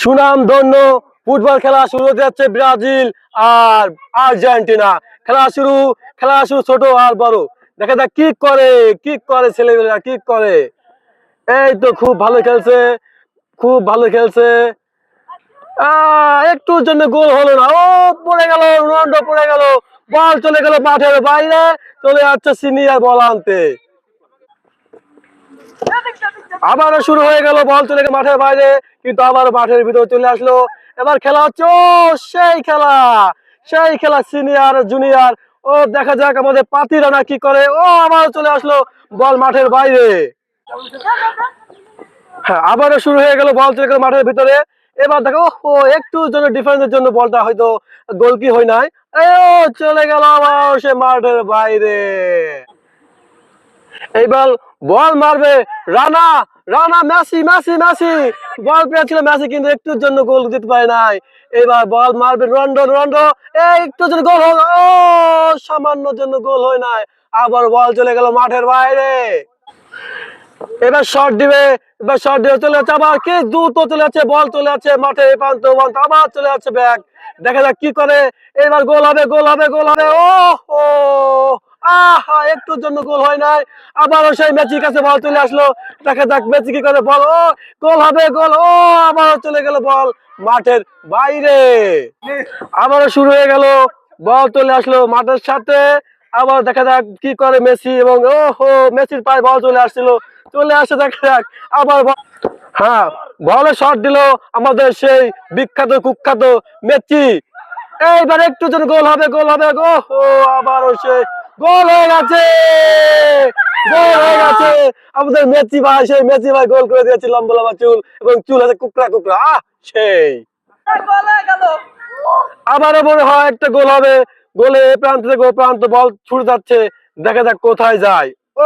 সুনাম ধন্য ফুটবল খেলা শুরু হতে যাচ্ছে ব্রাজিল আর আর্জেন্টিনা। খেলা শুরু ছোট আর বড়। দেখা যাক কি করে ছেলেমেয়েরা কি করে। এই তো খুব ভালো খেলছে। একটুর জন্য গোল হলো না। ও পড়ে গেল, রোনাল্ডো পড়ে গেল, বল চলে গেল মাঠের বাইরে। চলে যাচ্ছে সিনিয়র বল আনতে। আবারও শুরু হয়ে গেল, বল চলে গেল মাঠের বাইরে, কিন্তু আবার মাঠের ভিতরে চলে আসলো। এবার খেলা হচ্ছে, ও সেই খেলা সিনিয়র জুনিয়র। ও দেখা যাক আমাদের পাতি রানা কি করে। ও আবার চলে আসলো, বল মাঠের বাইরে। হ্যাঁ, আবারও শুরু হয়ে গেল, বল চলে গেল মাঠের ভিতরে। এবার দেখো, ও একটু জন্য ডিফেন্সের জন্য বলটা হয়তো গোল কি হয় নাই। চলে গেল আবার সে মাঠের বাইরে। এইবার বল মারবে রানা। রানা মেসি বল পেয়েছিল মেসি, কিন্তু একটুর জন্য গোল দিতে পারে নাই। এবার বল মারবে রোনাল্ডো। একটুর জন্য গোল হলো, ও সামান্য জন্য গোল হয় নাই। আবার বল চলে গেল মাঠের বাইরে। এবার শর্ট দিবে চলে যাচ্ছে, আবার কি দ্রুত চলে যাচ্ছে, বল চলে যাচ্ছে মাঠে এই প্রান্ত ও প্রান্ত, আবার চলে যাচ্ছে ব্যাক। দেখা যাক কি করে। এবার গোল হবে। ও আহা, একটুর জন্য গোল হয় নাই। আবারও সেই মেসির কাছে বল চলে আসলো। দেখা যাক মেসি কি করে। বল, ও গোল। ও আবারও চলে গেল বল মাঠের বাইরে। আবারও শুরু হয়ে গেল, বল চলে আসলো মাঠের সাথে। আবার দেখা যাক কি করে মেসি, এবং মেসির পায়ে বল চলে আসে দেখা যাক। আবার হ্যাঁ, বলে শট দিল আমাদের সেই বিখ্যাত কুখ্যাত মেসি। এইবার একটু যেন গোল হবে। আবারও সে গোল হয়ে গেছে। আমাদের মেসি ভাই গোল করে দিয়েছে। লম্বা লম্বা চুল, এবং চুল আছে কুকড়া। সেই আবারও মনে হয় একটা গোল হবে। গোলে এ প্রান্ত থেকে ও প্রান্ত বল ছুটে যাচ্ছে। দেখা যাক কোথায় যায়। ও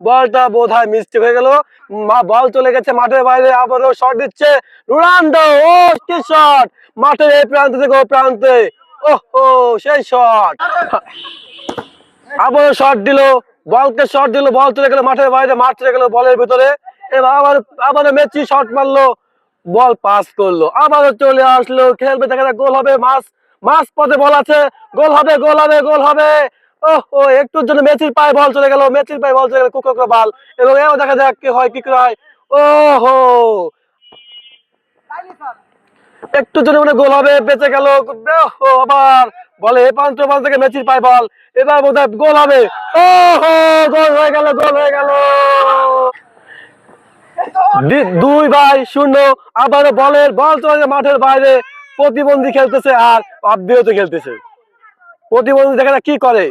বলটা বোধহয় মিস্টেক হয়ে গেল। বল চলে গেছে মাঠের বাইরে। আবারও শট দিচ্ছে রোনাল্ডো। কি শট! মাঠের এই প্রান্ত থেকে ও প্রান্তে। ওহো, সেই শট! আবারও শট দিল, বল চলে গেল মাঠের বাইরে, মাঠ চলে গেল বলের ভিতরে। এবার আবারও মেসি শট মারলো, বল পাস করলো, আবারও চলে আসলো, খেলবে। দেখা যাক গোল হবে। মাস পথে বল আছে, গোল হবে। একটুর জন্য মেসির পায়ে বল চলে গেল, কুকড়া বল। এবং এও দেখা যাক কি হয়। ওহো, একটু জন্য মানে গোল হবে, বেঁচে গেল। আবার বলে এ প্রান্ত বল থেকে মেসির পায় বল। এবার বোধহয় গোল হবে। গোল হয়ে গেল। 2-0। আবারও বল চলে মাঠের বাইরে। প্রতিবন্ধী খেলতেছে আর অব্যাহত খেলতেছে। প্রতিবন্ধী দেখা যাক কি করে।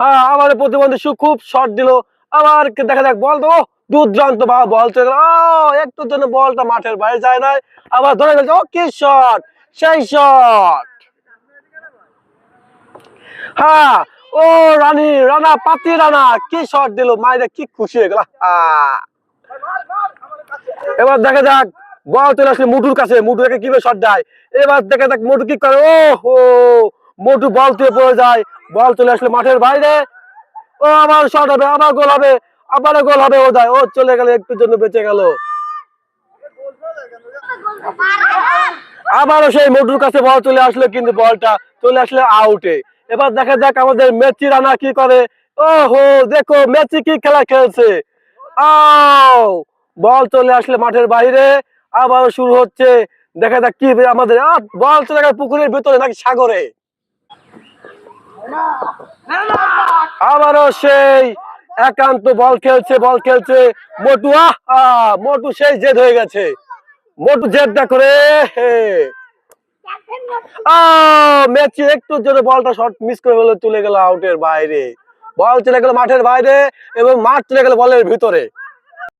হ্যাঁ, আবার প্রতিবন্ধী খুব শট দিল। আবার দেখা যাক বল তো দুর্দান্ত বল চলে গেল। একটুর জন্য বলটা মাঠের বাইরে যায় নাই। আবার ধরে গেছে। কি শট! সেই শট! হ্যাঁ, ও রানা কি শট দিল, মাইরে কি খুশি হয়ে গেল। এবার দেখা যাক, বল চলে আসলে মুটুর কাছে। মুটু একে কিভাবে শট দেয়। এবার দেখা যাক মুটু কি করে। মোটু বল তুলে পড়ে যায়। বল চলে আসলে মাঠের বাইরে। আবার শট হবে, আবার গোল হবে। আবারও গোল হবে। ও চলে গেল, একটুর জন্য বেঁচে গেল। আবারও সেই মোটুর কাছে বল চলে আসলো, কিন্তু বলটা চলে আসলে আউটে। এবার দেখা যাক আমাদের মেসি রানা কি করে। দেখো মেসি কি খেলা খেলছে। আও বল চলে আসলে মাঠের বাইরে। আবারও শুরু হচ্ছে। দেখা যাক কি আমাদের বল চলে গেল পুকুরের ভিতরে নাকি সাগরে। আবারও সেই একান্ত বল খেলছে মোটু। মোটু সেই জেদ হয়ে গেছে। মোটু জেদ দেখো রে। মেসি একটুর জন্য বলটা শট মিস করে চলে গেল আউটের বাইরে। বল চলে গেল মাঠের বাইরে, এবং মাঠ চলে গেল বলের ভিতরে।